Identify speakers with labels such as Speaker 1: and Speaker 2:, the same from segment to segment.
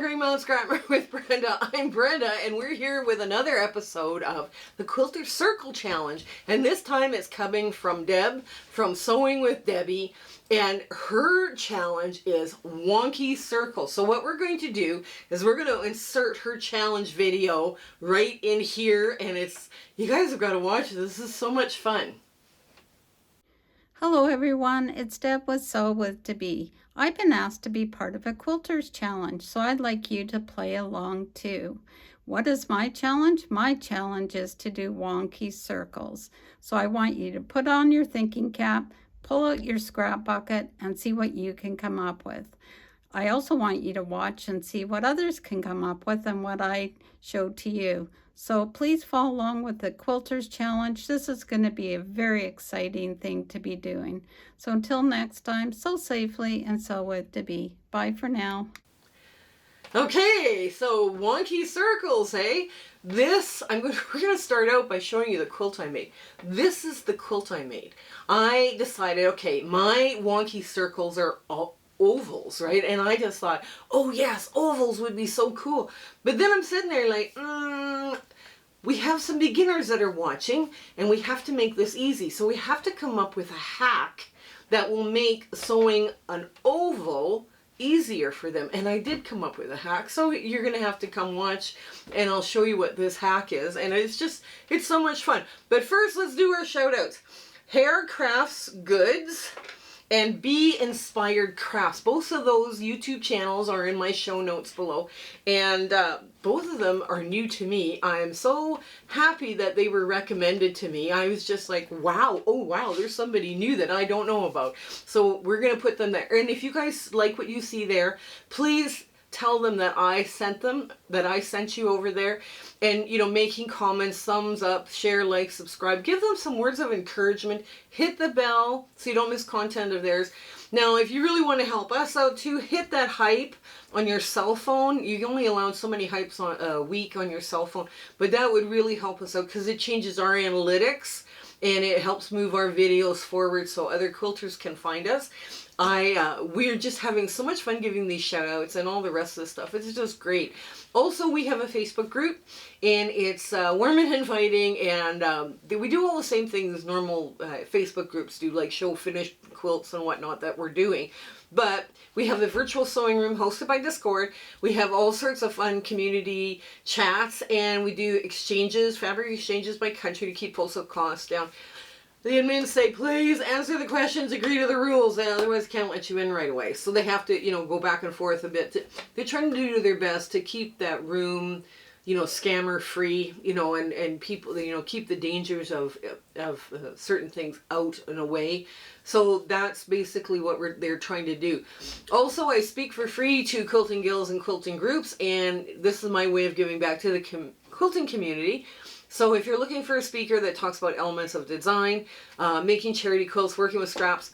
Speaker 1: Greenmouth Grammar with Brenda. I'm Brenda, and we're here with another episode of the Quilter Circle Challenge. And this time it's coming from Deb, from Sewing with Debbie, and her challenge is Wonky Circles. So what we're going to do is we're going to insert her challenge video right in here, and you guys have got to watch this. This is so much fun.
Speaker 2: Hello everyone, it's Deb with Sew with Debbie. I've been asked to be part of a quilters challenge, so I'd like you to play along too. What is my challenge? My challenge is to do wonky circles. So I want you to put on your thinking cap, pull out your scrap bucket, and see what you can come up with. I also want you to watch and see what others can come up with and what I showed to you. So please follow along with the Quilters Challenge. This is going to be a very exciting thing to be doing. So until next time, sew safely and sew with Debbie. Bye for now.
Speaker 1: Okay, so Wonky Circles, hey? We're going to start out by showing you the quilt I made. This is the quilt I made. I decided, okay, my Wonky Circles are all ovals, right? And I just thought, oh yes, ovals would be so cool. But then I'm sitting there like, we have some beginners that are watching, and we have to make this easy. So we have to come up with a hack that will make sewing an oval easier for them. And I did come up with a hack, so you're gonna have to come watch and I'll show you what this hack is. And it's so much fun. But first, let's do our shout outs. Hair Crafts Goods and Bee Inspired Crafts. Both of those YouTube channels are in my show notes below, and both of them are new to me. I'm so happy that they were recommended to me. I was just like, wow, oh wow, there's somebody new that I don't know about. So we're gonna put them there. And if you guys like what you see there, please tell them that I sent you over there, and making comments, thumbs up, share, like, subscribe, give them some words of encouragement, hit the bell so you don't miss content of theirs. Now if you really want to help us out too, hit that hype on your cell phone. You only allow so many hypes on a week on your cell phone, but that would really help us out because it changes our analytics and it helps move our videos forward so other quilters can find us. We're just having so much fun giving these shout outs and all the rest of the stuff. It's just great. Also, we have a Facebook group, and it's warm and inviting, and we do all the same things normal Facebook groups do, like show finished quilts and whatnot that we're doing. But we have the virtual sewing room hosted by Discord. We have all sorts of fun community chats, and we do exchanges, fabric exchanges by country to keep postal costs down. The admins say, please answer the questions, agree to the rules, otherwise can't let you in right away. So they have to, go back and forth a bit. They're trying to do their best to keep that room, scammer free, and people, keep the dangers of certain things out and away. So that's basically what they're trying to do. Also, I speak for free to quilting guilds and quilting groups, and this is my way of giving back to the quilting community. So if you're looking for a speaker that talks about elements of design, making charity quilts, working with scraps,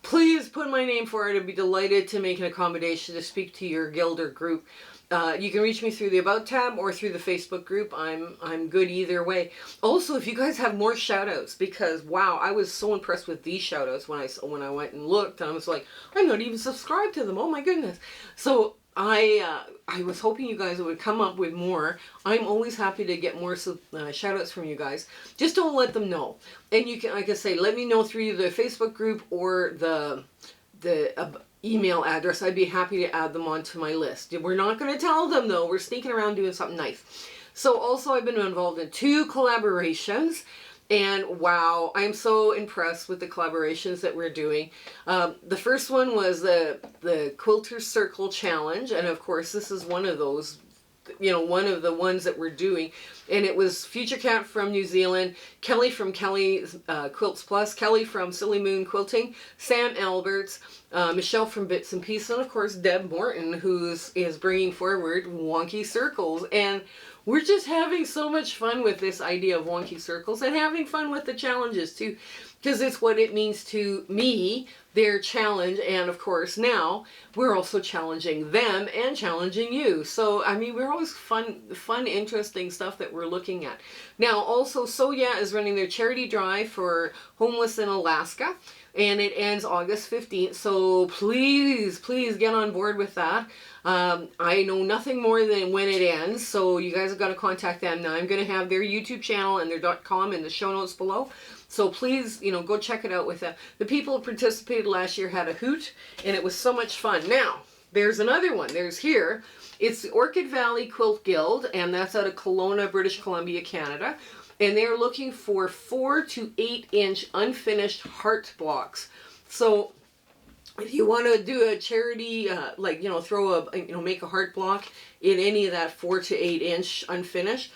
Speaker 1: please put my name forward. I'd be delighted to make an accommodation to speak to your guild or group. You can reach me through the About tab or through the Facebook group. I'm good either way. Also, if you guys have more shout outs, because wow, I was so impressed with these shout outs when I went and looked, and I was like, I'm not even subscribed to them. Oh my goodness. So I was hoping you guys would come up with more. I'm always happy to get more shout outs from you guys. Just don't let them know. And you can, like I say, let me know through the Facebook group or the email address. I'd be happy to add them onto my list. We're not going to tell them though. We're sneaking around doing something nice. So also I've been involved in 2 collaborations. And wow, I'm so impressed with the collaborations that we're doing. The first one was the Quilter Circle Challenge. And of course, this is one of those, one of the ones that we're doing. And it was Future Cat from New Zealand, Kelly from Kelly Quilts Plus, Kelly from Silly Moon Quilting, Sam Alberts, Michelle from Bits and Pieces, and of course Deb Morton, who is bringing forward Wonky Circles. And we're just having so much fun with this idea of Wonky Circles and having fun with the challenges too, because it's what it means to me their challenge, and of course now we're also challenging them and challenging you. So I mean, we're always fun, interesting stuff that we're looking at. Now also, Soya is running their charity drive for homeless in Alaska, and it ends August 15th. So please get on board with that. I know nothing more than when it ends, so you guys have got to contact them. Now I'm going to have their YouTube channel and their .com in the show notes below. So please, go check it out with them. The people who participated last year had a hoot, and it was so much fun. Now, there's another one. There's here. It's the Orchid Valley Quilt Guild, and that's out of Kelowna, British Columbia, Canada. And they're looking for 4 to 8 inch unfinished heart blocks. So if you want to do a charity, make a heart block in any of that 4 to 8 inch unfinished,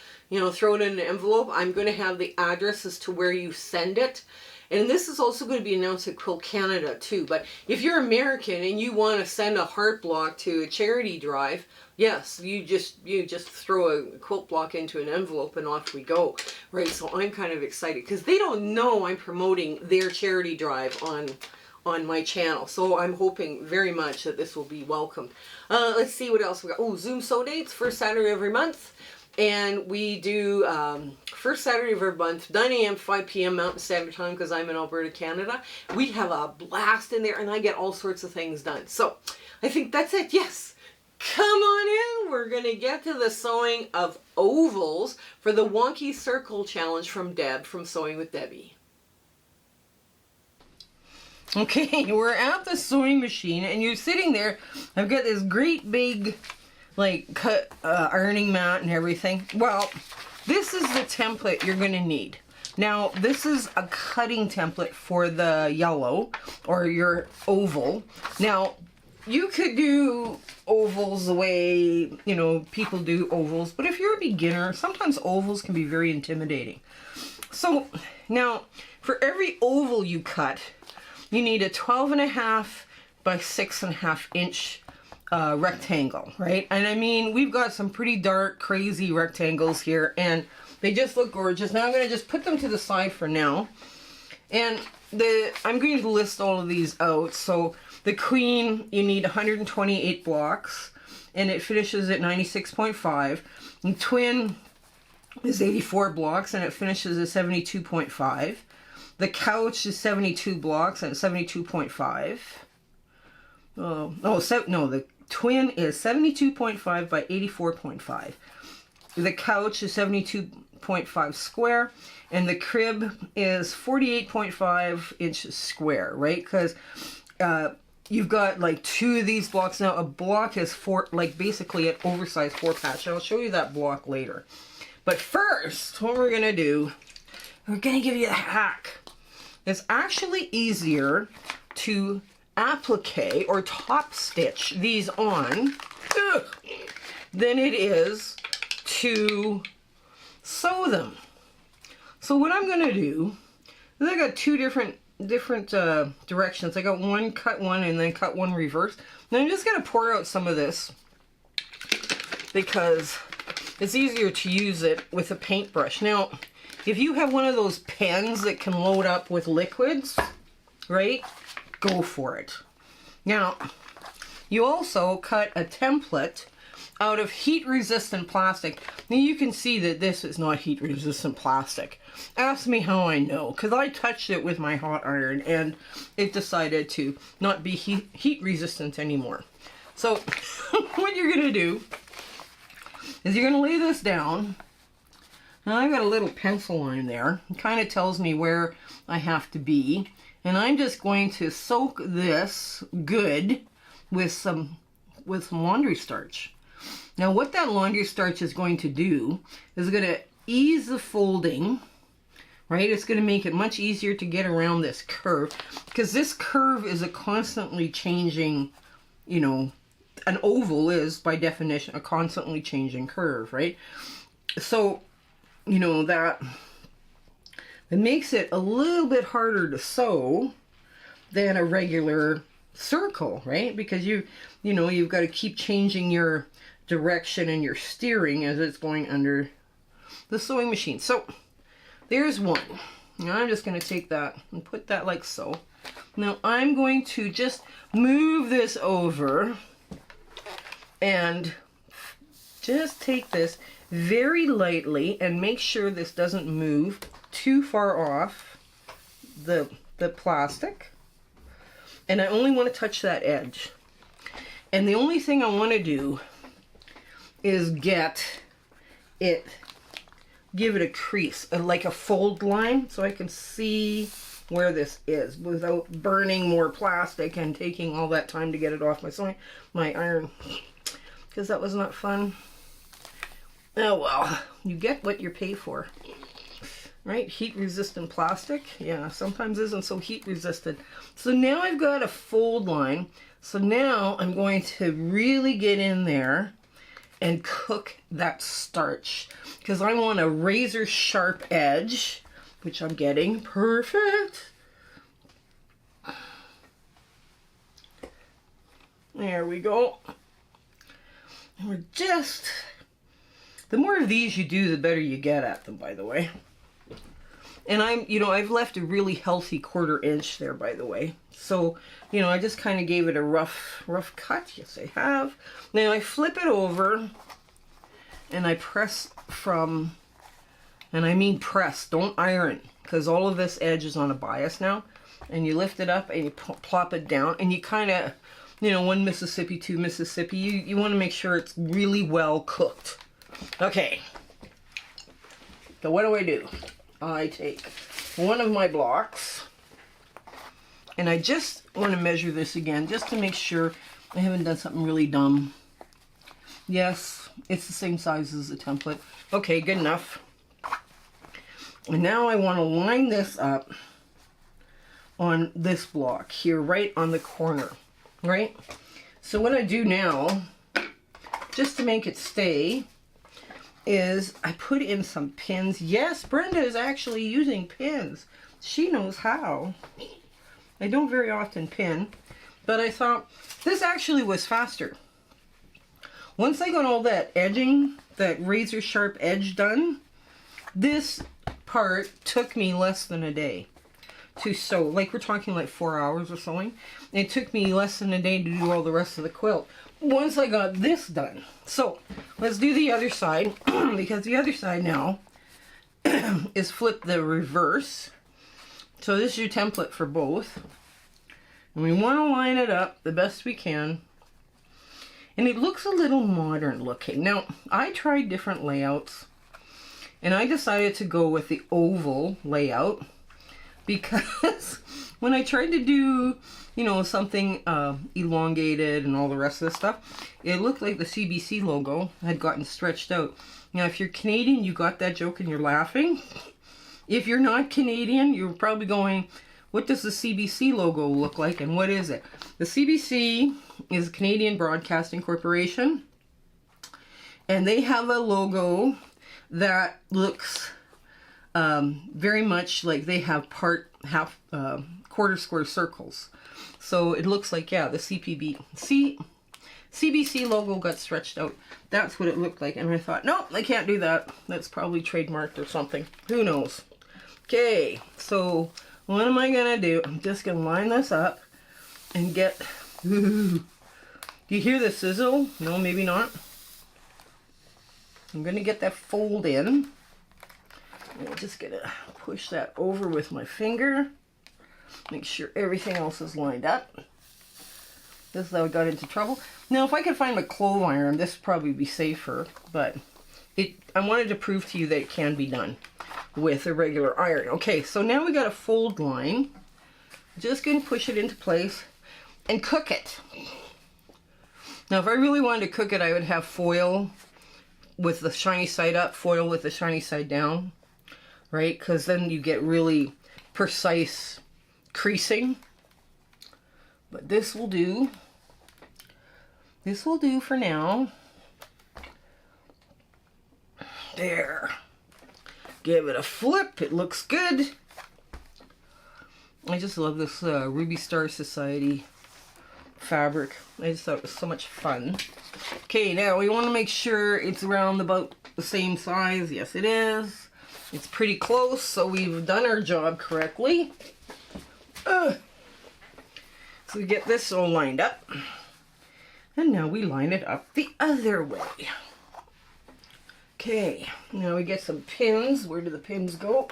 Speaker 1: throw it in an envelope. I'm going to have the address as to where you send it. And this is also going to be announced at Quilt Canada too. But if you're American and you want to send a heart block to a charity drive, yes, you just throw a quilt block into an envelope and off we go. Right, so I'm kind of excited because they don't know I'm promoting their charity drive on my channel. So I'm hoping very much that this will be welcomed. Let's see what else we got. Oh, Zoom Sew Dates, first Saturday every month. And we do first Saturday of every month, 9 a.m. 5 p.m. Mountain Standard Time, because I'm in Alberta, Canada. We have a blast in there, and I get all sorts of things done. So I think that's it. Yes. Come on in. We're going to get to the sewing of ovals for the Wonky Circle Challenge from Deb from Sewing with Debbie. Okay, we're at the sewing machine, and you're sitting there. I've got this great big cut ironing mat and everything. Well, this is the template you're going to need. Now, this is a cutting template for the yellow or your oval. Now, you could do ovals the way, people do ovals, but if you're a beginner, sometimes ovals can be very intimidating. So, now, for every oval you cut, you need a 12.5 by 6.5 inch rectangle, right? And I mean, we've got some pretty dark, crazy rectangles here, and they just look gorgeous. Now I'm going to just put them to the side for now. And I'm going to list all of these out. So the queen, you need 128 blocks, and it finishes at 96.5. And twin is 84 blocks, and it finishes at 72.5. The couch is 72 blocks, and 72.5. The twin is 72.5 by 84.5. The couch is 72.5 square, and the crib is 48.5 inches square, right? Because you've got like 2 of these blocks. Now a block is basically an oversized 4-patch. I'll show you that block later. But first, what we're gonna do, we're gonna give you a hack. It's actually easier to applique or top stitch these on than it is to sew them. So what I'm going to do is I got 2 different directions. I got one cut one and then cut one reverse. Now I'm just going to pour out some of this because it's easier to use it with a paintbrush. Now, if you have one of those pens that can load up with liquids, right? Go for it. Now, you also cut a template out of heat-resistant plastic. Now, you can see that this is not heat-resistant plastic. Ask me how I know, because I touched it with my hot iron, and it decided to not be heat-resistant anymore. So, what you're going to do is you're going to lay this down. Now, I've got a little pencil line there. It kind of tells me where I have to be. And I'm just going to soak this good with some laundry starch. Now what that laundry starch is going to do is going to ease the folding, right? It's going to make it much easier to get around this curve, because this curve is a constantly changing, an oval is by definition a constantly changing curve, right? So, that it makes it a little bit harder to sew than a regular circle, right? Because you've got to keep changing your direction and your steering as it's going under the sewing machine. So there's one. Now I'm just going to take that and put that like so. Now I'm going to just move this over and just take this very lightly and make sure this doesn't move too far off the plastic. And I only want to touch that edge. And the only thing I want to do is give it a crease, like a fold line, so I can see where this is without burning more plastic and taking all that time to get it off my iron, because that was not fun. Oh well, you get what you pay for, right? Heat resistant plastic, yeah, sometimes isn't so heat resistant. So now I've got a fold line, so now I'm going to really get in there and cook that starch, because I want a razor sharp edge, which I'm getting. Perfect. There we go. And we're just, the more of these you do, the better you get at them, by the way. And I've left a really healthy 1/4 inch there, by the way. So, I just kind of gave it a rough cut. Yes, I have. Now I flip it over and I press from, and I mean press, don't iron, because all of this edge is on a bias now. And you lift it up and you plop it down, and you kind of, 1 Mississippi, 2 Mississippi, you want to make sure it's really well cooked. Okay. So what do? I take one of my blocks, and I just want to measure this again, just to make sure I haven't done something really dumb. Yes, it's the same size as the template. Okay, good enough. And now I want to line this up on this block here, right on the corner, right? So what I do now, just to make it stay, is I put in some pins. Yes, Brenda is actually using pins. She knows how. I don't very often pin, but I thought this actually was faster. Once I got all that edging, that razor sharp edge done, this part took me less than a day to sew. Like, we're talking like 4 hours of sewing. It took me less than a day to do all the rest of the quilt once I got this done. So let's do the other side, because the other side now is flip the reverse. So this is your template for both, and we want to line it up the best we can, and it looks a little modern looking. Now I tried different layouts, and I decided to go with the oval layout, because when I tried to do something elongated and all the rest of the stuff, it looked like the CBC logo had gotten stretched out. Now, if you're Canadian, you got that joke and you're laughing. If you're not Canadian, you're probably going, what does the CBC logo look like, and what is it? The CBC is Canadian Broadcasting Corporation, and they have a logo that looks very much like they have quarter square circles. So it looks like, yeah, the CBC logo got stretched out. That's what it looked like. And I thought, no, I can't do that. That's probably trademarked or something. Who knows? Okay, so what am I going to do? I'm just going to line this up and get... Ooh. Do you hear the sizzle? No, maybe not. I'm going to get that fold in. I'm just going to push that over with my finger. Make sure everything else is lined up. This is how I got into trouble. Now, if I could find a clove iron, this would probably be safer, but I wanted to prove to you that it can be done with a regular iron. Okay, so now we got a fold line. Just going to push it into place and cook it. Now, if I really wanted to cook it, I would have foil with the shiny side up, foil with the shiny side down, right? Because then you get really precise creasing. But this will do. This will do for now. There. Give it a flip. It looks good. I just love this Ruby Star Society fabric. I just thought it was so much fun. Okay, now we want to make sure it's around about the same size. Yes, it is. It's pretty close, so we've done our job correctly. So we get this all lined up. And now we line it up the other way. Okay, now we get some pins. Where do the pins go?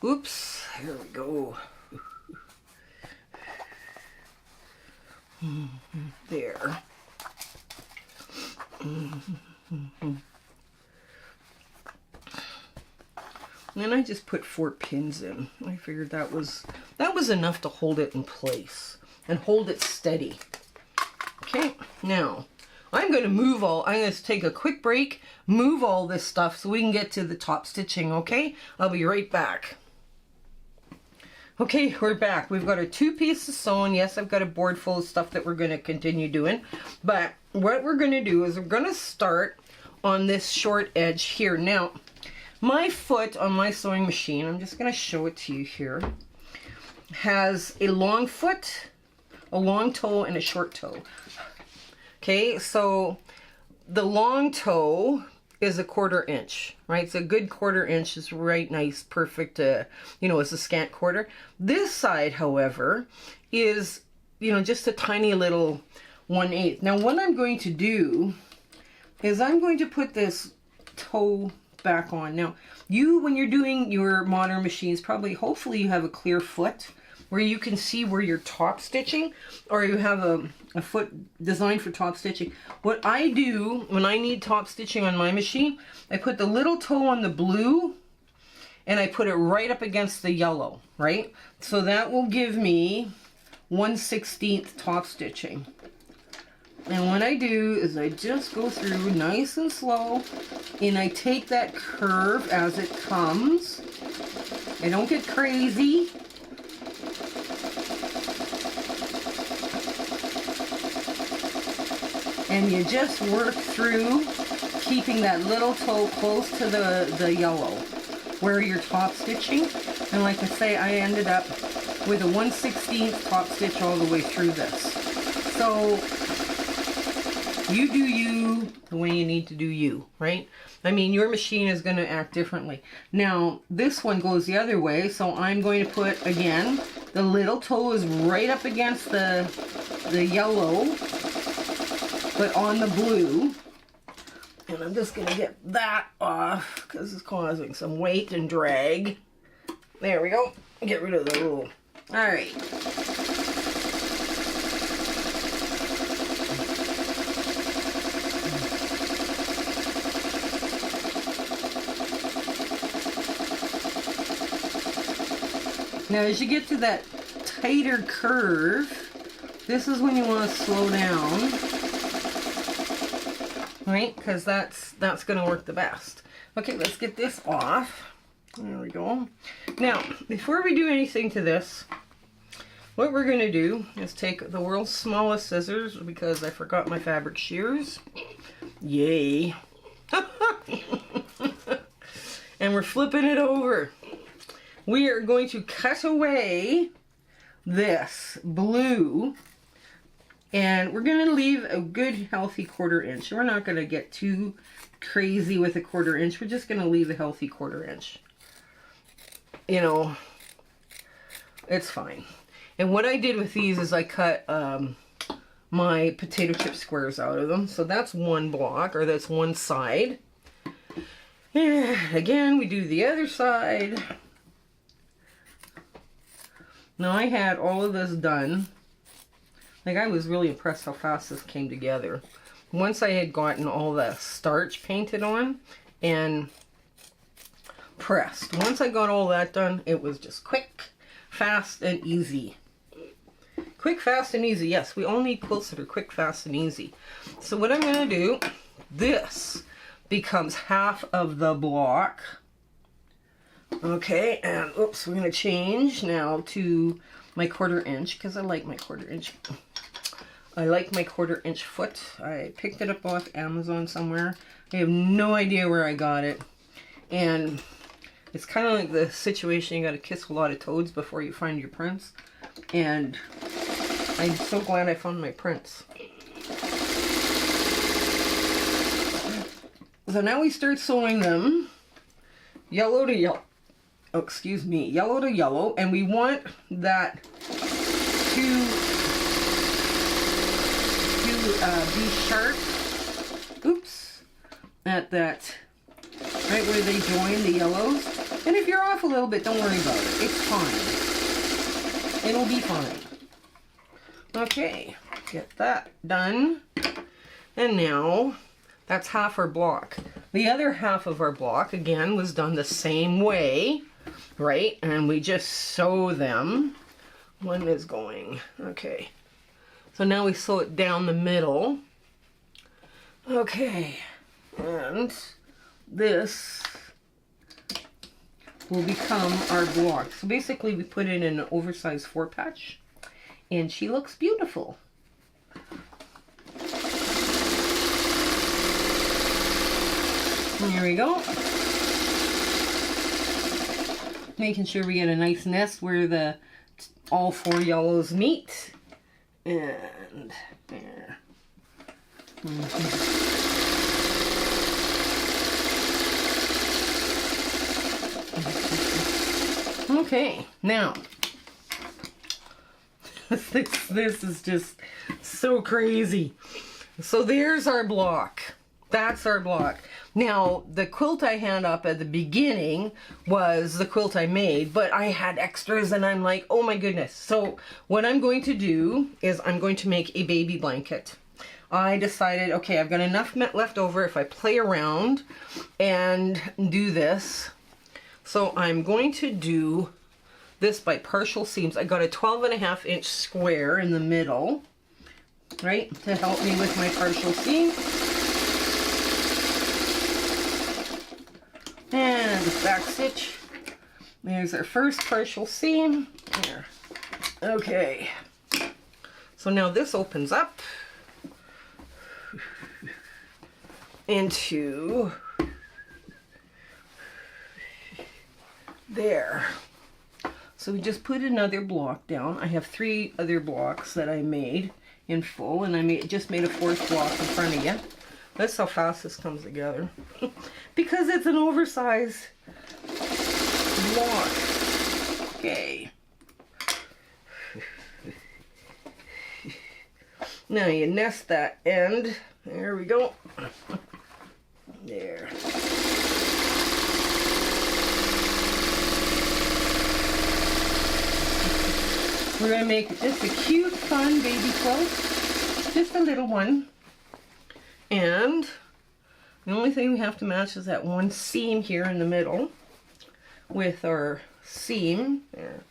Speaker 1: Oops, here we go. There. And then I just put 4 pins in. I figured that was enough to hold it in place and hold it steady. Okay, now I'm going to take a quick break, move all this stuff so we can get to the top stitching, okay? I'll be right back. Okay, we're back. We've got our 2 pieces sewn. Yes, I've got a board full of stuff that we're going to continue doing. But what we're going to do is we're going to start on this short edge here. Now, my foot on my sewing machine, I'm just going to show it to you here, has a long foot, a long toe, and a short toe. Okay, so the long toe is a 1/4 inch, right? It's a good 1/4 inch. Is right nice, perfect, you know, it's a scant quarter. This side, however, is, you know, just a tiny little 1/8. Now, what I'm going to do is I'm going to put this toe back on. Now, when you're doing your modern machines, hopefully you have a clear foot where you can see where you're top stitching, or you have a foot designed for top stitching. What I do when I need top stitching on my machine, I put the little toe on the blue and I put it right up against the yellow, right? So that will give me 1/16 top stitching. And what I do is I just go through nice and slow, and I take that curve as it comes. I don't get crazy. And you just work through keeping that little toe close to the yellow where you're top stitching. And like I say, I ended up with a 1/16 top stitch all the way through this. So you do you the way you need to do you, right? I mean, your machine is going to act differently. Now, this one goes the other way, so I'm going to put, again, the little toe is right up against the yellow, but on the blue. And I'm just going to get that off because it's causing some weight and drag. There we go. Get rid of the little... All right. Now, as you get to that tighter curve, this is when you want to slow down, right? Because that's going to work the best. Okay, let's get this off. There we go. Now, before we do anything to this, what we're going to do is take the world's smallest scissors, because I forgot my fabric shears. Yay. And we're flipping it over. We are going to cut away this blue, and we're going to leave a good healthy 1/4 inch. We're not going to get too crazy with a 1/4 inch. We're just going to leave a healthy 1/4 inch. You know, it's fine. And what I did with these is I cut my potato chip squares out of them. So that's one block, or that's one side. And again, we do the other side. Now, I had all of this done. Like, I was really impressed how fast this came together. Once I had gotten all the starch painted on and pressed. Once I got all that done, it was just quick, fast, and easy. Quick, fast, and easy. Yes, we all need quilts that are quick, fast, and easy. So what I'm going to do, this becomes half of the block. Okay, and oops, we're going to change now to my 1/4 inch, because I like my 1/4 inch. I like my 1/4 inch foot. I picked it up off Amazon somewhere. I have no idea where I got it. And it's kind of like the situation, you got to kiss a lot of toads before you find your prince. And I'm so glad I found my prince. So now we start sewing them yellow to yellow. Oh, excuse me, yellow to yellow, and we want that to be sharp. Oops, at that right where they join the yellows. And if you're off a little bit, don't worry about it. It's fine. It'll be fine. Okay, get that done. And now that's half our block. The other half of our block, again, was done the same way, right? And we just sew them. One is going, okay. So now we sew it down the middle. Okay, and this will become our block. So basically we put it in an oversized 4-patch, and she looks beautiful. Here we go. Making sure we get a nice nest where all 4 yellows meet. And there. Okay, now this is just so crazy. So there's our block. That's our block. Now, the quilt I had up at the beginning was the quilt I made, but I had extras and I'm like, oh my goodness. So what I'm going to do is I'm going to make a baby blanket. I decided, okay, I've got enough left over if I play around and do this. So I'm going to do this by partial seams. I got a 12.5-inch square in the middle, right, to help me with my partial seam. And the back stitch. There's our first partial seam. There. Okay. So now this opens up into there. So we just put another block down. I have 3 other blocks that I made in full, and I just made a 4th block in front of you. That's how fast this comes together. Because it's an oversized block. Okay. Now you nest that end. There we go. There. We're going to make just a cute, fun baby quilt. Just a little one. And the only thing we have to match is that one seam here in the middle with our seam. There,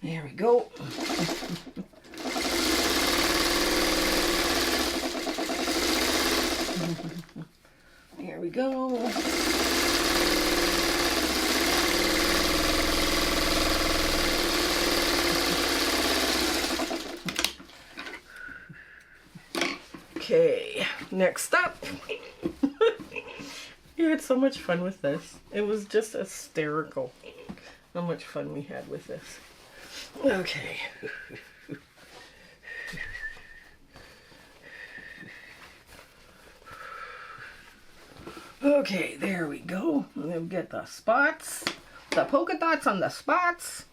Speaker 1: there we go. There we go. Okay, next up. We had so much fun with this. It was just hysterical how much fun we had with this. Okay. Okay, there we go. And then we get the spots, the polka dots on the spots.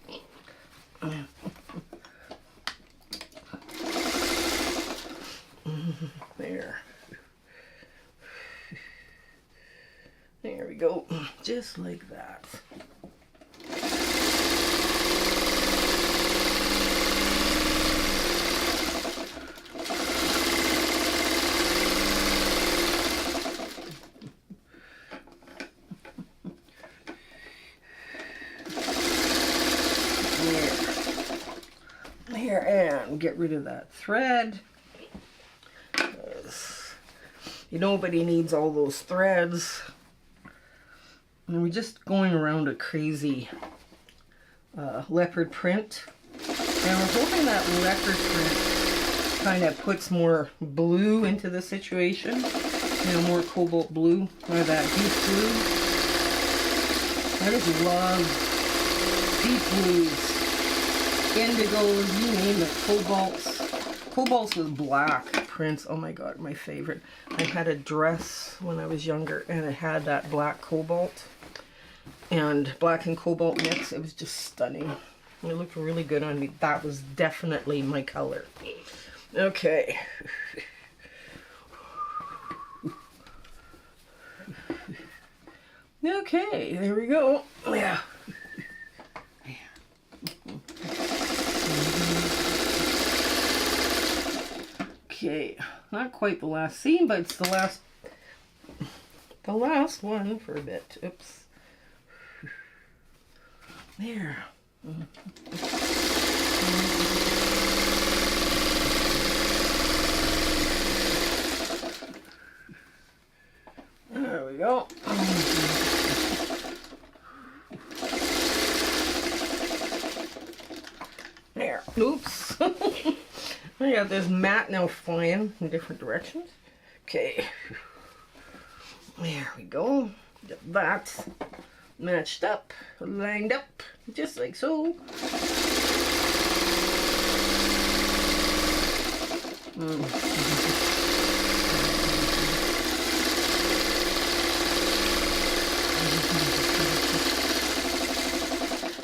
Speaker 1: There. There we go. Just like that. Here, and get rid of that thread. Nobody needs all those threads. And we're just going around a crazy leopard print. And we're hoping that leopard print kind of puts more blue into the situation. You know, more cobalt blue, or that deep blue. I just love deep blues, indigos, you name it, cobalts. Cobalts with black. prints. Oh my god, my favorite. I had a dress when I was younger and it had that black cobalt and black and cobalt mix. It was just stunning. It looked really good on me. That was definitely my color. Okay. Okay, there we go. Yeah. Okay, not quite the last seam, but it's the last one for a bit. Oops. There. There we go. There. Oops. I got this mat now flying in different directions. Okay. There we go. Get that matched up, lined up, just like so.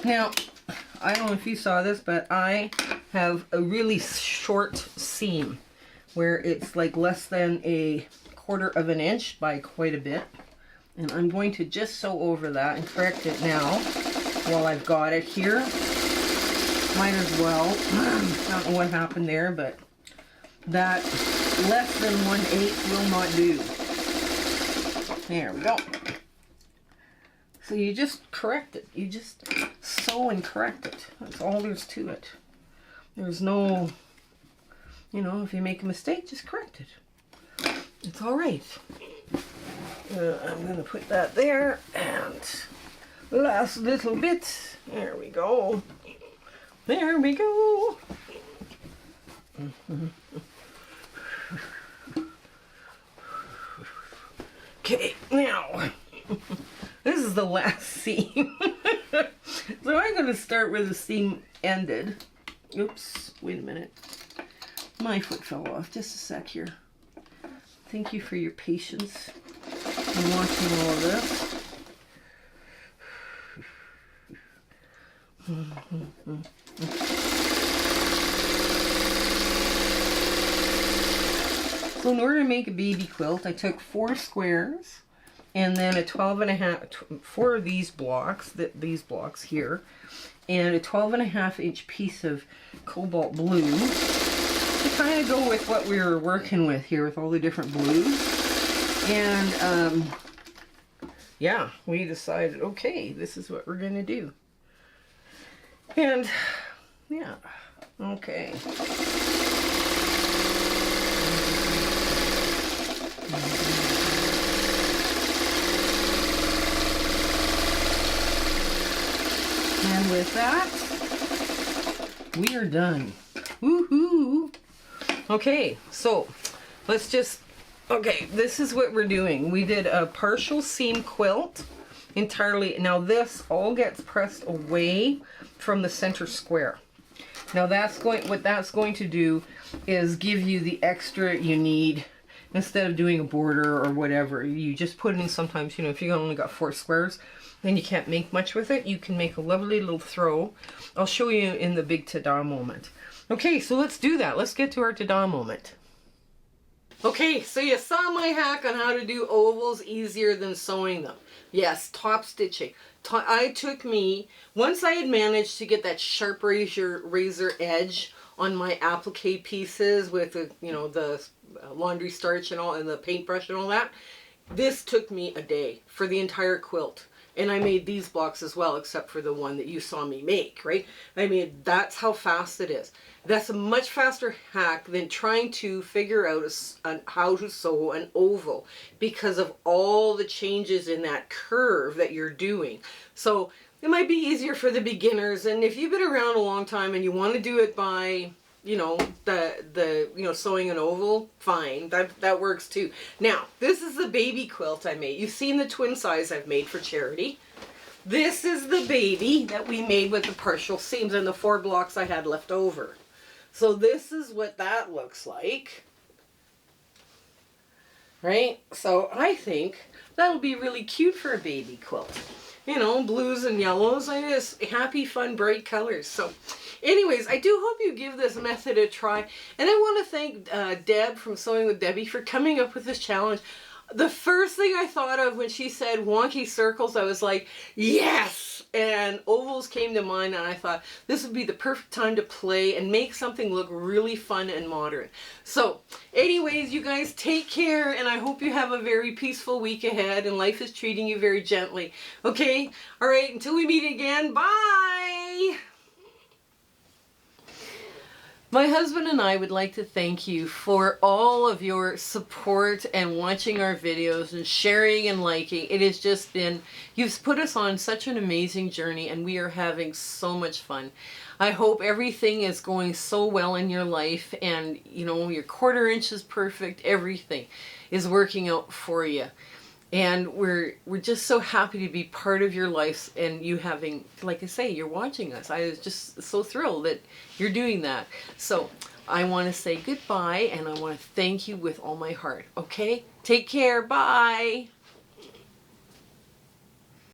Speaker 1: Now, I don't know if you saw this, but I have a really short seam where it's like less than a 1/4 of an inch by quite a bit. And I'm going to just sew over that and correct it now while I've got it here. Might as well. I don't know what happened there, but that less than 1/8 will not do. There we go. So you just correct it. You just sew and correct it. That's all there's to it. There's no, if you make a mistake, just correct it. It's all right. I'm going to put that there, and last little bit. There we go. There we go. Okay, now, this is the last seam. So I'm going to start where the seam ended. Oops, wait a minute. My foot fell off. Just a sec here. Thank you for your patience in watching all of this. So in order to make a baby quilt, I took 4 squares and then a 12.5, 4 of these blocks, these blocks here, and a 12.5 inch piece of cobalt blue to kind of go with what we were working with here with all the different blues. And yeah, we decided, okay, this is what we're going to do. And yeah, okay. And with that, we are done. Woohoo! Okay, so let's just, okay, this is what we're doing. We did a partial seam quilt entirely. Now this all gets pressed away from the center square. Now what that's going to do is give you the extra you need. Instead of doing a border or whatever, you just put in sometimes, if you only got 4 squares, then you can't make much with it. You can make a lovely little throw. I'll show you in the big ta-da moment. Okay, so let's do that. Let's get to our ta-da moment. Okay, so you saw my hack on how to do ovals easier than sewing them. Yes, top stitching. Once I had managed to get that sharp razor edge on my applique pieces with the, the laundry starch and all, and the paintbrush and all that, this took me a day for the entire quilt. And I made these blocks as well, except for the one that you saw me make, right? I mean, that's how fast it is. That's a much faster hack than trying to figure out how to sew an oval because of all the changes in that curve that you're doing. So it might be easier for the beginners. And if you've been around a long time and you want to do it by, sewing an oval, fine, that works too. Now, this is the baby quilt I made. You've seen the twin size I've made for charity. This is the baby that we made with the partial seams and the 4 blocks I had left over. So this is what that looks like. right? So I think that'll be really cute for a baby quilt. You know, blues and yellows, I just happy, fun, bright colors. So anyways, I do hope you give this method a try. And I want to thank Deb from Sewing with Debbie for coming up with this challenge. The first thing I thought of when she said wonky circles, I was like, yes! And ovals came to mind, and I thought this would be the perfect time to play and make something look really fun and modern. So, anyways, you guys take care, and I hope you have a very peaceful week ahead, and life is treating you very gently. Okay? Alright, until we meet again, bye! My husband and I would like to thank you for all of your support and watching our videos and sharing and liking. It has just been, you've put us on such an amazing journey, and we are having so much fun. I hope everything is going so well in your life, and you know, your 1/4 inch is perfect, everything is working out for you. And we're just so happy to be part of your lives, and you having, like I say, you're watching us. I was just so thrilled that you're doing that. So I want to say goodbye, and I want to thank you with all my heart. Okay? Take care. Bye.